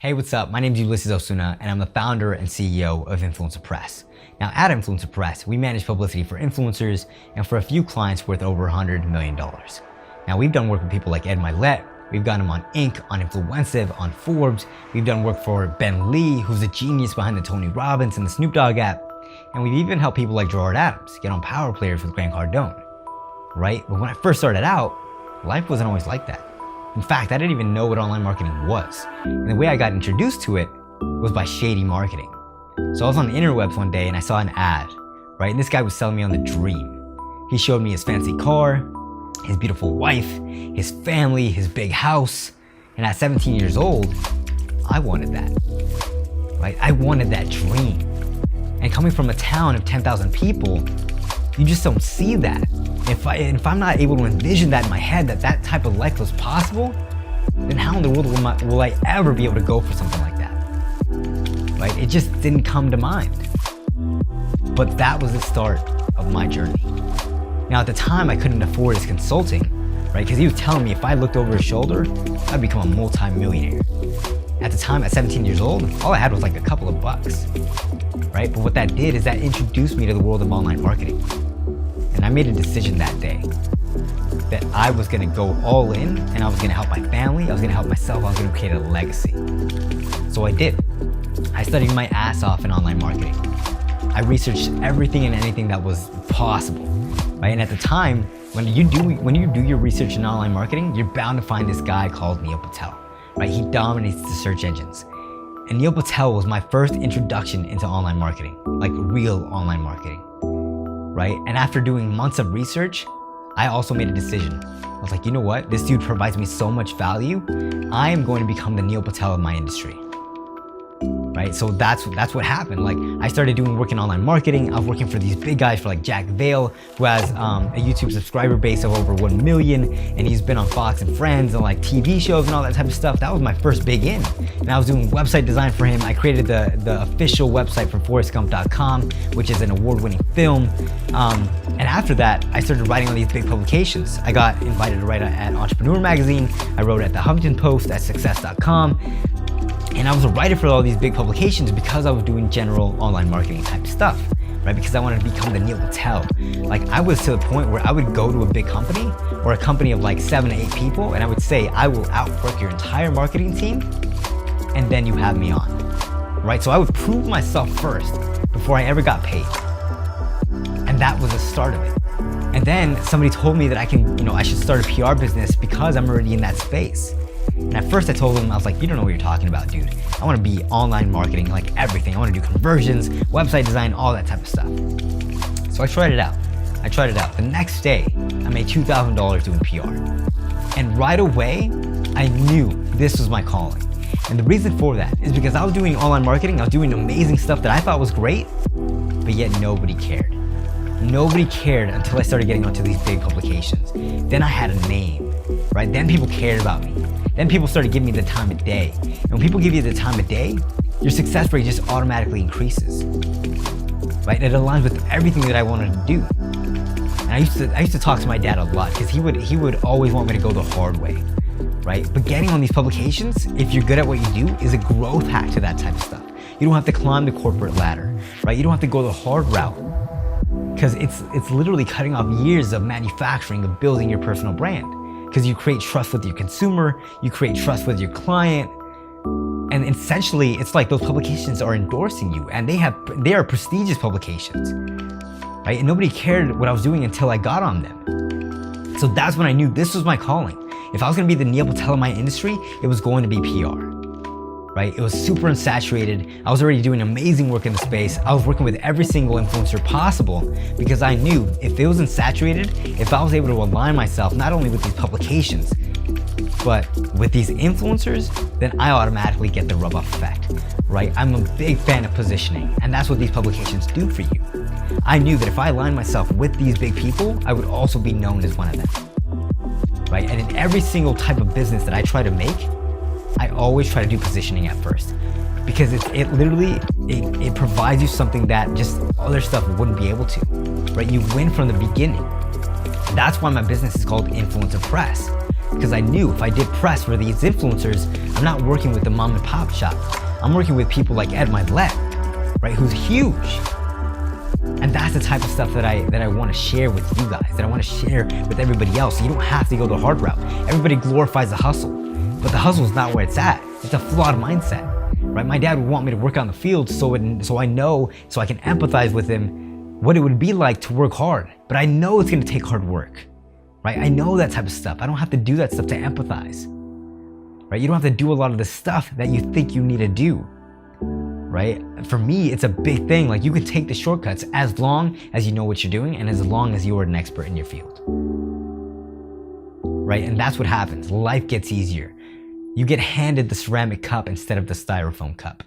Hey, what's up? My name is Ulysses Osuna, and I'm the founder and CEO of Influencer Press. Now, at Influencer Press, we manage publicity for influencers and for a few clients worth over $100 million. Now, we've done work with people like Ed Mylett, we've got him on Inc., on Influensive, on Forbes, we've done work for Ben Lee, who's the genius behind the Tony Robbins and the Snoop Dogg app, and we've even helped people like Gerard Adams get on Power Players with Grant Cardone, right? But when I first started out, life wasn't always like that. In fact, I didn't even know what online marketing was. And the way I got introduced to it was by shady marketing. So I was on the interwebs one day and I saw an ad, right? And this guy was selling me on the dream. He showed me his fancy car, his beautiful wife, his family, his big house. And at 17 years old, I wanted that, right? I wanted that dream. And coming from a town of 10,000 people, you just don't see that. If I'm not able to envision that in my head, that type of life was possible, then how in the world will I ever be able to go for something like that? Right? It just didn't come to mind. But that was the start of my journey. Now at the time, I couldn't afford his consulting, right? Because he was telling me if I looked over his shoulder, I'd become a multi-millionaire. At the time, at 17 years old, all I had was like a couple of bucks, right? But what that did is that introduced me to the world of online marketing. And I made a decision that day that I was gonna go all in and I was gonna help my family, I was gonna help myself, I was gonna create a legacy. So I did. I studied my ass off in online marketing. I researched everything and anything that was possible, right? And at the time, when you do your research in online marketing, you're bound to find this guy called Neil Patel, right? He dominates the search engines. And Neil Patel was my first introduction into online marketing, like real online marketing. Right? And after doing months of research, I also made a decision. I was like, you know what? This dude provides me so much value. I am going to become the Neil Patel of my industry. Right? So that's what happened. Like I started doing work in online marketing. I was working for these big guys for like Jack Vale, who has a YouTube subscriber base of over 1 million. And he's been on Fox and Friends and like TV shows and all that type of stuff. That was my first big in. And I was doing website design for him. I created the official website for ForrestGump.com, which is an award-winning film. And after that, I started writing on these big publications. I got invited to write at Entrepreneur Magazine. I wrote at the Huffington Post, at Success.com. And I was a writer for all these big publications because I was doing general online marketing type stuff, right? Because I wanted to become the Neil Patel. Like I was to the point where I would go to a big company or a company of like 7 to 8 people and I would say, I will outwork your entire marketing team and then you have me on, right? So I would prove myself first before I ever got paid. And that was the start of it. And then somebody told me that I should start a PR business because I'm already in that space. And at first I told them, I was like, you don't know what you're talking about, dude. I want to be online marketing, like everything. I want to do conversions, website design, all that type of stuff. So I tried it out. The next day, I made $2,000 doing PR. And right away, I knew this was my calling. And the reason for that is because I was doing online marketing, I was doing amazing stuff that I thought was great, but yet nobody cared. Nobody cared until I started getting onto these big publications. Then I had a name, right? Then people cared about me. Then people started giving me the time of day. And when people give you the time of day, your success rate just automatically increases, right? And it aligns with everything that I wanted to do. And I used to talk to my dad a lot because he would always want me to go the hard way, right? But getting on these publications, if you're good at what you do, is a growth hack to that type of stuff. You don't have to climb the corporate ladder, right? You don't have to go the hard route because it's literally cutting off years of manufacturing, of building your personal brand. Because you create trust with your consumer, you create trust with your client, and essentially it's like those publications are endorsing you and they are prestigious publications, right? And nobody cared what I was doing until I got on them. So that's when I knew this was my calling. If I was gonna be the Neil Patel of my industry, it was going to be PR, right? It was super unsaturated. I was already doing amazing work in the space. I was working with every single influencer possible because I knew if it was unsaturated, if I was able to align myself not only with these publications, but with these influencers, then I automatically get the rub-off effect, right? I'm a big fan of positioning, and that's what these publications do for you. I knew that if I aligned myself with these big people, I would also be known as one of them, right? And in every single type of business that I try to make, I always try to do positioning at first because it literally provides you something that just other stuff wouldn't be able to, right? You win from the beginning. That's why my business is called Influencer Press, because I knew if I did press for these influencers, I'm not working with the mom and pop shop. I'm working with people like Ed Mylett, right, who's huge. And that's the type of stuff that I want to share with you guys, that I want to share with everybody else. So you don't have to go the hard route. Everybody glorifies the hustle, but the hustle is not where it's at. It's a flawed mindset, right? My dad would want me to work out in the field so I know, so I can empathize with him what it would be like to work hard. But I know it's going to take hard work, right? I know that type of stuff. I don't have to do that stuff to empathize, right? You don't have to do a lot of the stuff that you think you need to do, right? For me, it's a big thing. Like, you can take the shortcuts as long as you know what you're doing and as long as you are an expert in your field, right? And that's what happens. Life gets easier. You get handed the ceramic cup instead of the styrofoam cup.